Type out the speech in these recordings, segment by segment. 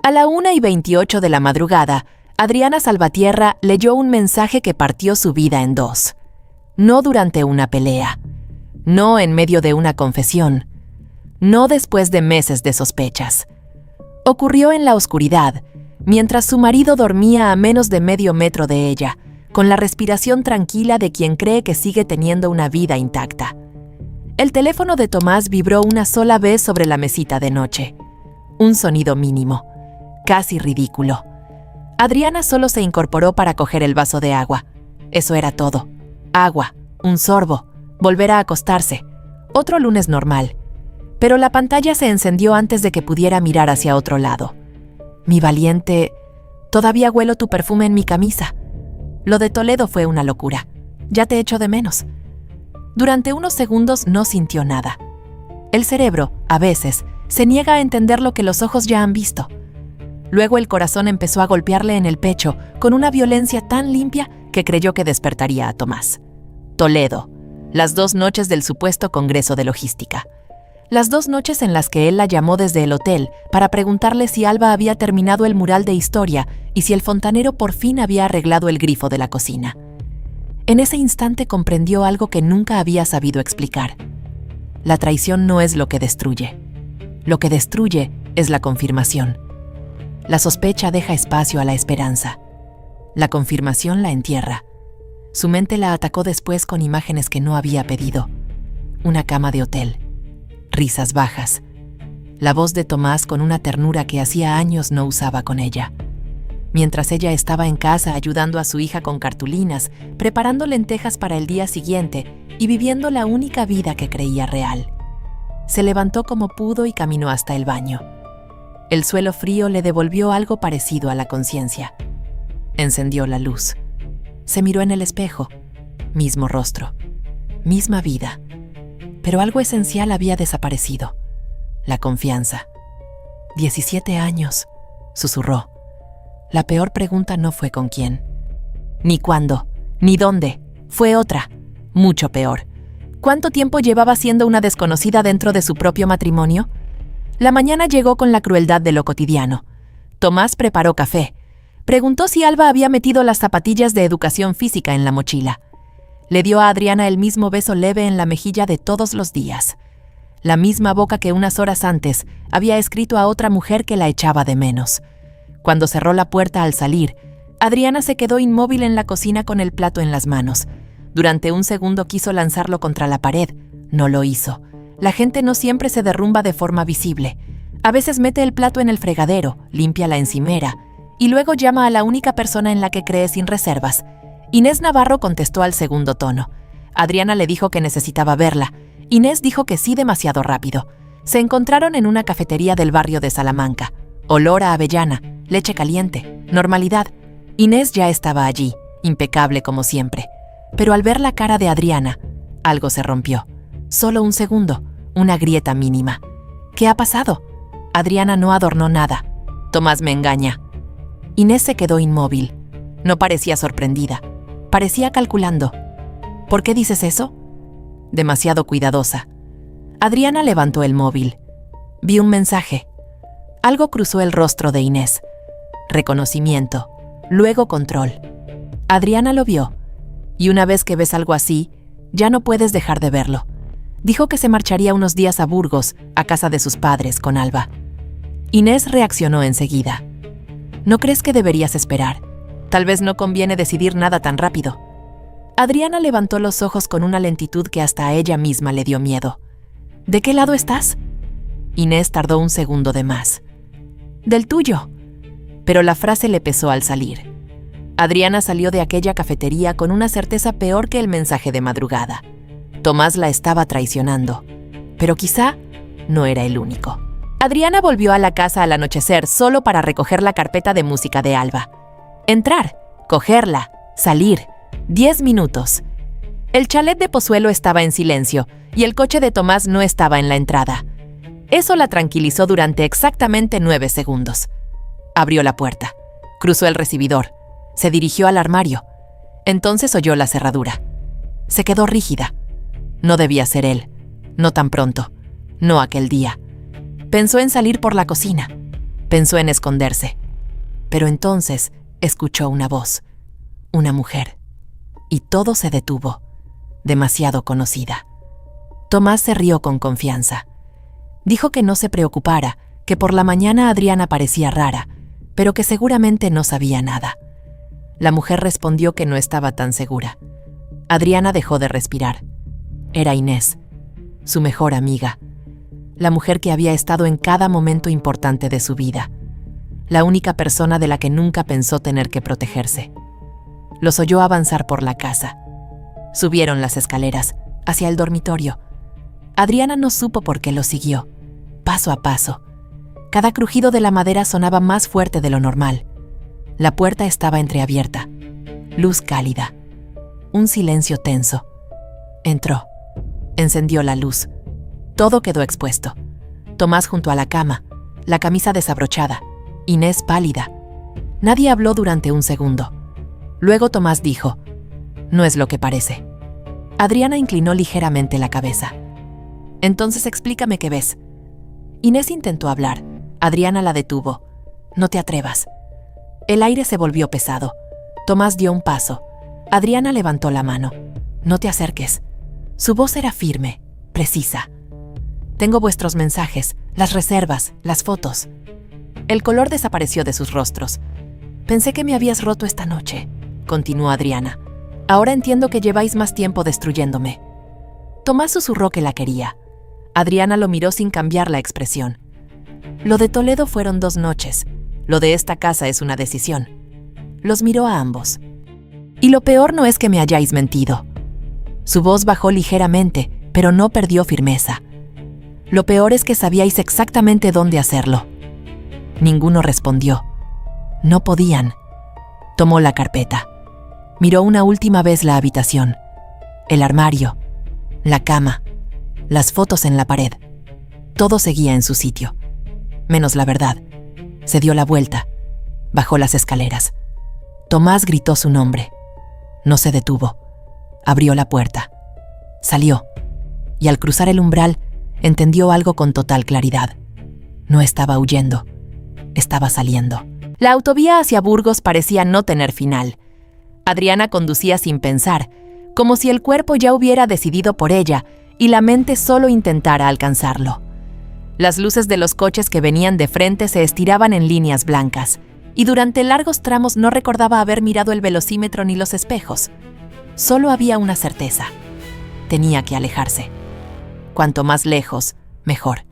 A la 1:28 de la madrugada, Adriana Salvatierra leyó un mensaje que partió su vida en dos. No durante una pelea, no en medio de una confesión, no después de meses de sospechas. Ocurrió en la oscuridad, mientras su marido dormía a menos de medio metro de ella, con la respiración tranquila de quien cree que sigue teniendo una vida intacta. El teléfono de Tomás vibró una sola vez sobre la mesita de noche. Un sonido mínimo, casi ridículo. Adriana solo se incorporó para coger el vaso de agua. Eso era todo. Agua, un sorbo, volver a acostarse. Otro lunes normal. Pero la pantalla se encendió antes de que pudiera mirar hacia otro lado. Mi valiente, todavía huelo tu perfume en mi camisa. Lo de Toledo fue una locura. Ya te echo de menos. Durante unos segundos no sintió nada. El cerebro, a veces, se niega a entender lo que los ojos ya han visto. Luego el corazón empezó a golpearle en el pecho con una violencia tan limpia que creyó que despertaría a Tomás. Toledo, las 2 noches del supuesto Congreso de Logística. Las 2 noches en las que él la llamó desde el hotel para preguntarle si Alba había terminado el mural de historia y si el fontanero por fin había arreglado el grifo de la cocina. En ese instante comprendió algo que nunca había sabido explicar. La traición no es lo que destruye. Lo que destruye es la confirmación. La sospecha deja espacio a la esperanza. La confirmación la entierra. Su mente la atacó después con imágenes que no había pedido. Una cama de hotel. Risas bajas. La voz de Tomás con una ternura que hacía años no usaba con ella. Mientras ella estaba en casa ayudando a su hija con cartulinas, preparando lentejas para el día siguiente y viviendo la única vida que creía real. Se levantó como pudo y caminó hasta el baño. El suelo frío le devolvió algo parecido a la conciencia. Encendió la luz. Se miró en el espejo. Mismo rostro. Misma vida. Pero algo esencial había desaparecido. La confianza. 17 años, susurró. La peor pregunta no fue con quién. Ni cuándo, ni dónde. Fue otra, mucho peor. ¿Cuánto tiempo llevaba siendo una desconocida dentro de su propio matrimonio? La mañana llegó con la crueldad de lo cotidiano. Tomás preparó café. Preguntó si Alba había metido las zapatillas de educación física en la mochila. Le dio a Adriana el mismo beso leve en la mejilla de todos los días. La misma boca que unas horas antes había escrito a otra mujer que la echaba de menos. Cuando cerró la puerta al salir, Adriana se quedó inmóvil en la cocina con el plato en las manos. Durante un segundo quiso lanzarlo contra la pared. No lo hizo. La gente no siempre se derrumba de forma visible. A veces mete el plato en el fregadero, limpia la encimera y luego llama a la única persona en la que cree sin reservas. Inés Navarro contestó al segundo tono. Adriana le dijo que necesitaba verla. Inés dijo que sí demasiado rápido. Se encontraron en una cafetería del barrio de Salamanca. Olor a avellana, leche caliente, normalidad. Inés ya estaba allí, impecable como siempre. Pero al ver la cara de Adriana, algo se rompió. Solo un segundo, una grieta mínima. ¿Qué ha pasado? Adriana no adornó nada. Tomás me engaña. Inés se quedó inmóvil. No parecía sorprendida. Parecía calculando. ¿Por qué dices eso? Demasiado cuidadosa. Adriana levantó el móvil. Vi un mensaje. Algo cruzó el rostro de Inés. Reconocimiento, luego control. Adriana lo vio. Y una vez que ves algo así, ya no puedes dejar de verlo. Dijo que se marcharía unos días a Burgos, a casa de sus padres, con Alba. Inés reaccionó enseguida. ¿No crees que deberías esperar? Tal vez no conviene decidir nada tan rápido. Adriana levantó los ojos con una lentitud que hasta a ella misma le dio miedo. ¿De qué lado estás? Inés tardó un segundo de más. Del tuyo. Pero la frase le pesó al salir. Adriana salió de aquella cafetería con una certeza peor que el mensaje de madrugada. Tomás la estaba traicionando, pero quizá no era el único. Adriana volvió a la casa al anochecer solo para recoger la carpeta de música de Alba. Entrar, cogerla, salir. 10 minutos. El chalet de Pozuelo estaba en silencio y el coche de Tomás no estaba en la entrada. Eso la tranquilizó durante exactamente 9 segundos. Abrió la puerta, cruzó el recibidor, se dirigió al armario. Entonces oyó la cerradura. Se quedó rígida. No debía ser él. No tan pronto. No aquel día. Pensó en salir por la cocina. Pensó en esconderse, pero entonces escuchó una voz, una mujer, y todo se detuvo, demasiado conocida. Tomás se rió con confianza. Dijo que no se preocupara, que por la mañana Adriana parecía rara, pero que seguramente no sabía nada. La mujer respondió que no estaba tan segura. Adriana dejó de respirar. Era Inés, su mejor amiga, la mujer que había estado en cada momento importante de su vida, la única persona de la que nunca pensó tener que protegerse. Los oyó avanzar por la casa. Subieron las escaleras, hacia el dormitorio. Adriana no supo por qué los siguió, paso a paso. Cada crujido de la madera sonaba más fuerte de lo normal. La puerta estaba entreabierta. Luz cálida. Un silencio tenso. Entró. Encendió la luz. Todo quedó expuesto. Tomás junto a la cama, la camisa desabrochada, Inés pálida. Nadie habló durante un segundo. Luego Tomás dijo: «No es lo que parece». Adriana inclinó ligeramente la cabeza. «Entonces explícame qué ves». Inés intentó hablar. Adriana la detuvo. «No te atrevas». El aire se volvió pesado. Tomás dio un paso. Adriana levantó la mano. «No te acerques». Su voz era firme, precisa. «Tengo vuestros mensajes, las reservas, las fotos». El color desapareció de sus rostros. «Pensé que me habías roto esta noche», continuó Adriana. «Ahora entiendo que lleváis más tiempo destruyéndome». Tomás susurró que la quería. Adriana lo miró sin cambiar la expresión. «Lo de Toledo fueron 2 noches. Lo de esta casa es una decisión». Los miró a ambos. «Y lo peor no es que me hayáis mentido». Su voz bajó ligeramente, pero no perdió firmeza. «Lo peor es que sabíais exactamente dónde hacerlo». Ninguno respondió. No podían. Tomó la carpeta. Miró una última vez la habitación, el armario, la cama, las fotos en la pared. Todo seguía en su sitio, menos la verdad. Se dio la vuelta, bajó las escaleras. Tomás gritó su nombre. No se detuvo. Abrió la puerta. Salió, y al cruzar el umbral, entendió algo con total claridad. No estaba huyendo, estaba saliendo. La autovía hacia Burgos parecía no tener final. Adriana conducía sin pensar, como si el cuerpo ya hubiera decidido por ella y la mente solo intentara alcanzarlo. Las luces de los coches que venían de frente se estiraban en líneas blancas, y durante largos tramos no recordaba haber mirado el velocímetro ni los espejos. Solo había una certeza. Tenía que alejarse. Cuanto más lejos, mejor.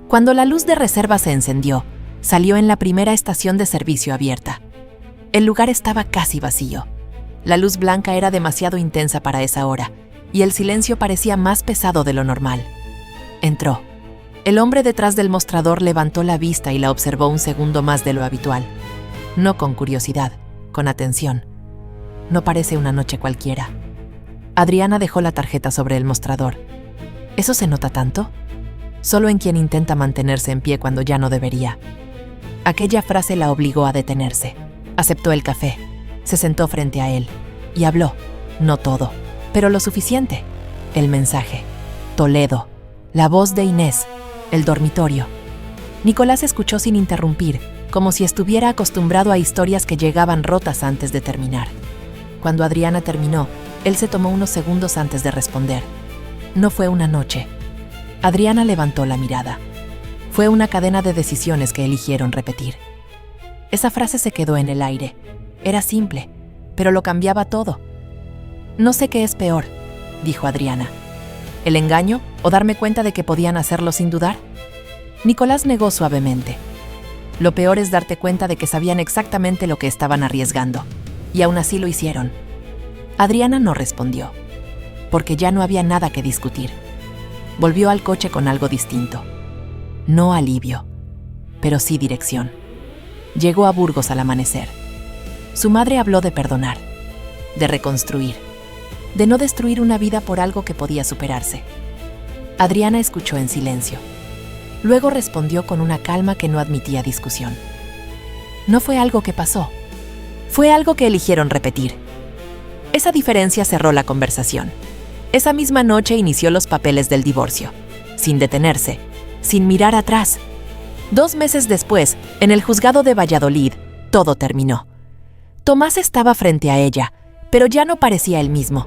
Cuando la luz de reserva se encendió, salió en la primera estación de servicio abierta. El lugar estaba casi vacío. La luz blanca era demasiado intensa para esa hora, y el silencio parecía más pesado de lo normal. Entró. El hombre detrás del mostrador levantó la vista y la observó un segundo más de lo habitual. No con curiosidad, con atención. No parece una noche cualquiera. Adriana dejó la tarjeta sobre el mostrador. ¿Eso se nota tanto? Solo en quien intenta mantenerse en pie cuando ya no debería. Aquella frase la obligó a detenerse. Aceptó el café, se sentó frente a él y habló. No todo, pero lo suficiente. El mensaje. Toledo. La voz de Inés. El dormitorio. Nicolás escuchó sin interrumpir, como si estuviera acostumbrado a historias que llegaban rotas antes de terminar. Cuando Adriana terminó, él se tomó unos segundos antes de responder. No fue una noche. Adriana levantó la mirada. Fue una cadena de decisiones que eligieron repetir. Esa frase se quedó en el aire. Era simple, pero lo cambiaba todo. «No sé qué es peor», dijo Adriana. «¿El engaño o darme cuenta de que podían hacerlo sin dudar?» Nicolás negó suavemente. «Lo peor es darte cuenta de que sabían exactamente lo que estaban arriesgando, y aún así lo hicieron». Adriana no respondió, porque ya no había nada que discutir. Volvió al coche con algo distinto. No alivio, pero sí dirección. Llegó a Burgos al amanecer. Su madre habló de perdonar, de reconstruir, de no destruir una vida por algo que podía superarse. Adriana escuchó en silencio. Luego respondió con una calma que no admitía discusión. No fue algo que pasó, fue algo que eligieron repetir. Esa diferencia cerró la conversación. Esa misma noche inició los papeles del divorcio, sin detenerse, sin mirar atrás. 2 meses después, en el juzgado de Valladolid, todo terminó. Tomás estaba frente a ella, pero ya no parecía el mismo.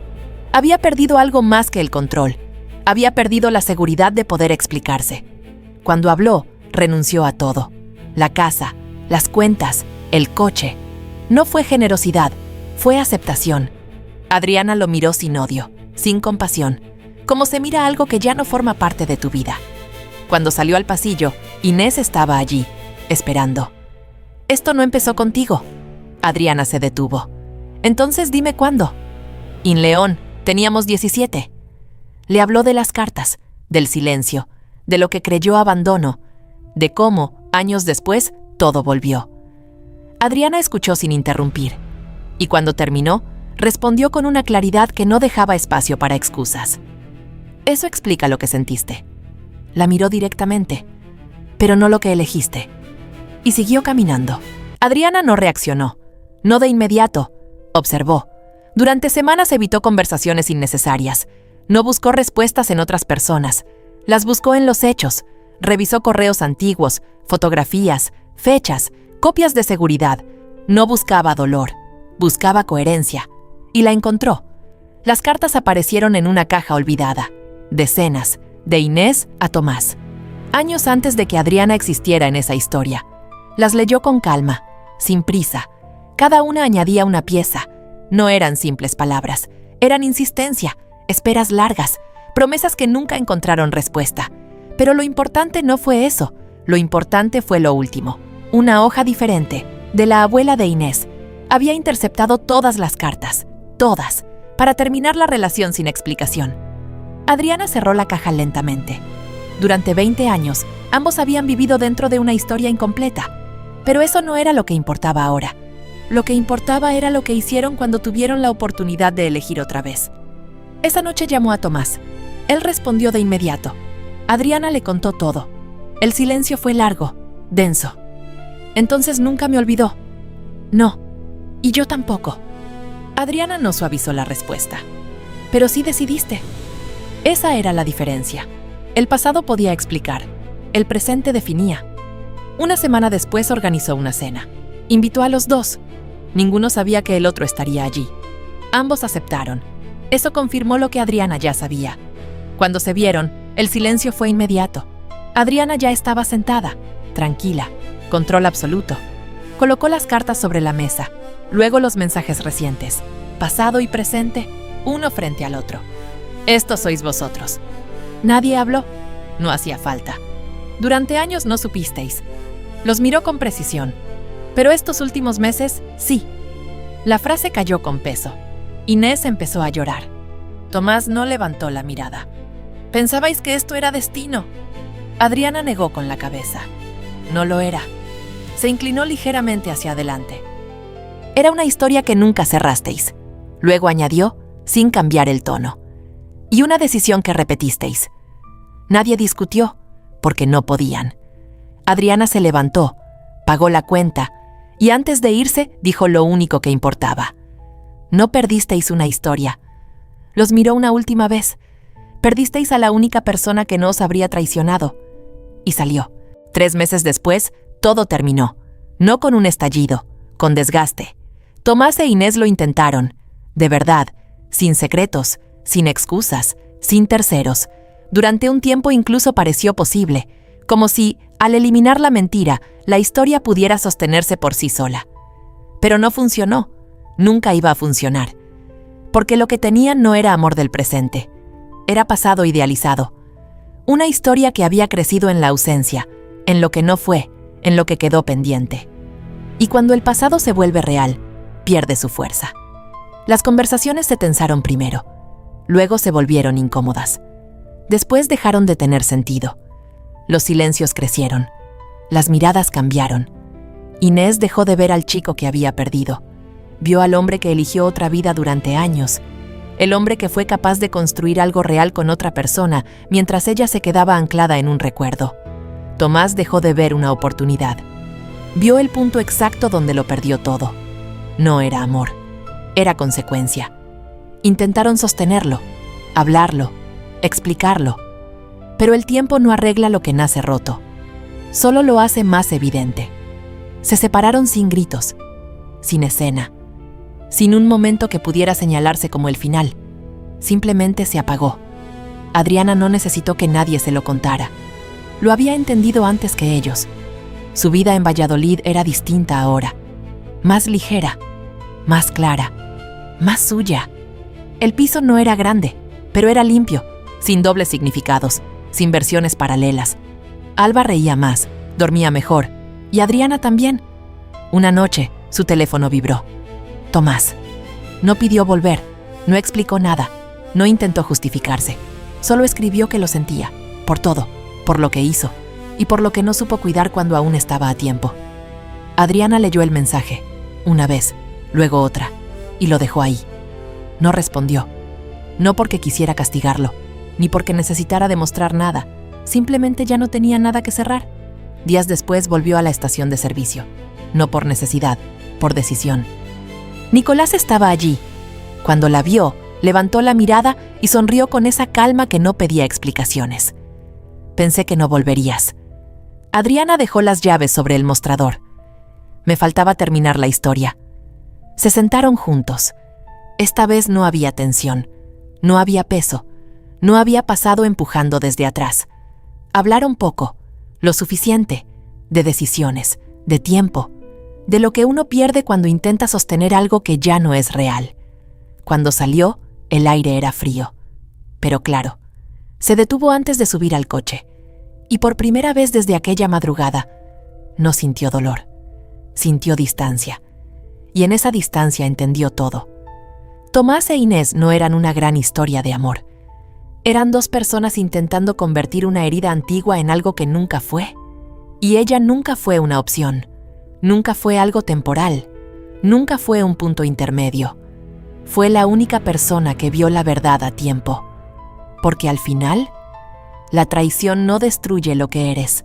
Había perdido algo más que el control. Había perdido la seguridad de poder explicarse. Cuando habló, renunció a todo. La casa, las cuentas, el coche. No fue generosidad, fue aceptación. Adriana lo miró sin odio, sin compasión, como se mira algo que ya no forma parte de tu vida. Cuando salió al pasillo, Inés estaba allí, esperando. «Esto no empezó contigo». Adriana se detuvo. «Entonces dime cuándo». «En León, teníamos 17». Le habló de las cartas, del silencio, de lo que creyó abandono, de cómo, años después, todo volvió. Adriana escuchó sin interrumpir, y cuando terminó, respondió con una claridad que no dejaba espacio para excusas. «Eso explica lo que sentiste». La miró directamente, pero no lo que elegiste. Y siguió caminando. Adriana no reaccionó, no de inmediato. Observó. Durante semanas evitó conversaciones innecesarias. No buscó respuestas en otras personas. Las buscó en los hechos. Revisó correos antiguos, fotografías, fechas, copias de seguridad. No buscaba dolor, buscaba coherencia. Y la encontró. Las cartas aparecieron en una caja olvidada. Decenas, de Inés a Tomás. Años antes de que Adriana existiera en esa historia. Las leyó con calma, sin prisa. Cada una añadía una pieza. No eran simples palabras, eran insistencia, esperas largas, promesas que nunca encontraron respuesta. Pero lo importante no fue eso, lo importante fue lo último. Una hoja diferente, de la abuela de Inés. Había interceptado todas las cartas, todas, para terminar la relación sin explicación. Adriana cerró la caja lentamente. Durante 20 años, ambos habían vivido dentro de una historia incompleta. Pero eso no era lo que importaba ahora. Lo que importaba era lo que hicieron cuando tuvieron la oportunidad de elegir otra vez. Esa noche llamó a Tomás. Él respondió de inmediato. Adriana le contó todo. El silencio fue largo, denso. «Entonces nunca me olvidó». «No, y yo tampoco». Adriana no suavizó la respuesta. «Pero sí decidiste». Esa era la diferencia. El pasado podía explicar, el presente definía. Una semana después organizó una cena. Invitó a los dos. Ninguno sabía que el otro estaría allí. Ambos aceptaron. Eso confirmó lo que Adriana ya sabía. Cuando se vieron, el silencio fue inmediato. Adriana ya estaba sentada, tranquila, control absoluto. Colocó las cartas sobre la mesa, luego los mensajes recientes, pasado y presente, uno frente al otro. «Estos sois vosotros». Nadie habló. No hacía falta. Durante años no supisteis. Los miró con precisión. Pero estos últimos meses, sí. La frase cayó con peso. Inés empezó a llorar. Tomás no levantó la mirada. «¿Pensabais que esto era destino?» Adriana negó con la cabeza. No lo era. Se inclinó ligeramente hacia adelante. «Era una historia que nunca cerrasteis». Luego añadió, sin cambiar el tono. «Y una decisión que repetisteis». Nadie discutió, porque no podían. Adriana se levantó, pagó la cuenta, y antes de irse dijo lo único que importaba. «No perdisteis una historia». Los miró una última vez. «Perdisteis a la única persona que no os habría traicionado». Y salió. 3 meses después, todo terminó. No con un estallido, con desgaste. Tomás e Inés lo intentaron. De verdad, sin secretos, sin excusas, sin terceros. Durante un tiempo incluso pareció posible, como si, al eliminar la mentira, la historia pudiera sostenerse por sí sola. Pero no funcionó, nunca iba a funcionar. Porque lo que tenían no era amor del presente, era pasado idealizado. Una historia que había crecido en la ausencia, en lo que no fue, en lo que quedó pendiente. Y cuando el pasado se vuelve real, pierde su fuerza. Las conversaciones se tensaron primero, luego se volvieron incómodas. Después dejaron de tener sentido. Los silencios crecieron, las miradas cambiaron. Inés dejó de ver al chico que había perdido. Vio al hombre que eligió otra vida durante años, el hombre que fue capaz de construir algo real con otra persona mientras ella se quedaba anclada en un recuerdo. Tomás dejó de ver una oportunidad. Vio el punto exacto donde lo perdió todo. No era amor, era consecuencia. Intentaron sostenerlo, hablarlo, explicarlo. Pero el tiempo no arregla lo que nace roto. solo lo hace más evidente. Se separaron sin gritos, sin escena, sin un momento que pudiera señalarse como el final. Simplemente se apagó. Adriana no necesitó que nadie se lo contara. Lo había entendido antes que ellos. Su vida en Valladolid era distinta ahora. Más ligera, más clara, más suya. El piso no era grande, pero era limpio, sin dobles significados, sin versiones paralelas. Alba reía más, dormía mejor, y Adriana también. Una noche, su teléfono vibró. Tomás. No pidió volver, no explicó nada, no intentó justificarse. Solo escribió que lo sentía, por todo, por lo que hizo, y por lo que no supo cuidar cuando aún estaba a tiempo. Adriana leyó el mensaje, una vez, luego otra, y lo dejó ahí. No respondió, no porque quisiera castigarlo, ni porque necesitara demostrar nada, simplemente ya no tenía nada que cerrar. Días después volvió a la estación de servicio, no por necesidad, por decisión. Nicolás estaba allí. Cuando la vio, levantó la mirada y sonrió con esa calma que no pedía explicaciones. Pensé que no volverías. Adriana dejó las llaves sobre el mostrador. Me faltaba terminar la historia. Se sentaron juntos. Esta vez no había tensión, no había peso, no había pasado empujando desde atrás. Hablaron poco, lo suficiente, de decisiones, de tiempo, de lo que uno pierde cuando intenta sostener algo que ya no es real. Cuando salió, el aire era frío, pero claro. Se detuvo antes de subir al coche, y por primera vez desde aquella madrugada, no sintió dolor, sintió distancia, y en esa distancia entendió todo. Tomás e Inés no eran una gran historia de amor. Eran dos personas intentando convertir una herida antigua en algo que nunca fue. Y ella nunca fue una opción, nunca fue algo temporal, nunca fue un punto intermedio. Fue la única persona que vio la verdad a tiempo. Porque al final, la traición no destruye lo que eres,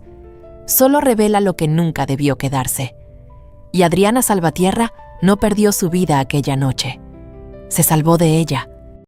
solo revela lo que nunca debió quedarse. Y Adriana Salvatierra no perdió su vida aquella noche. Se salvó de ella,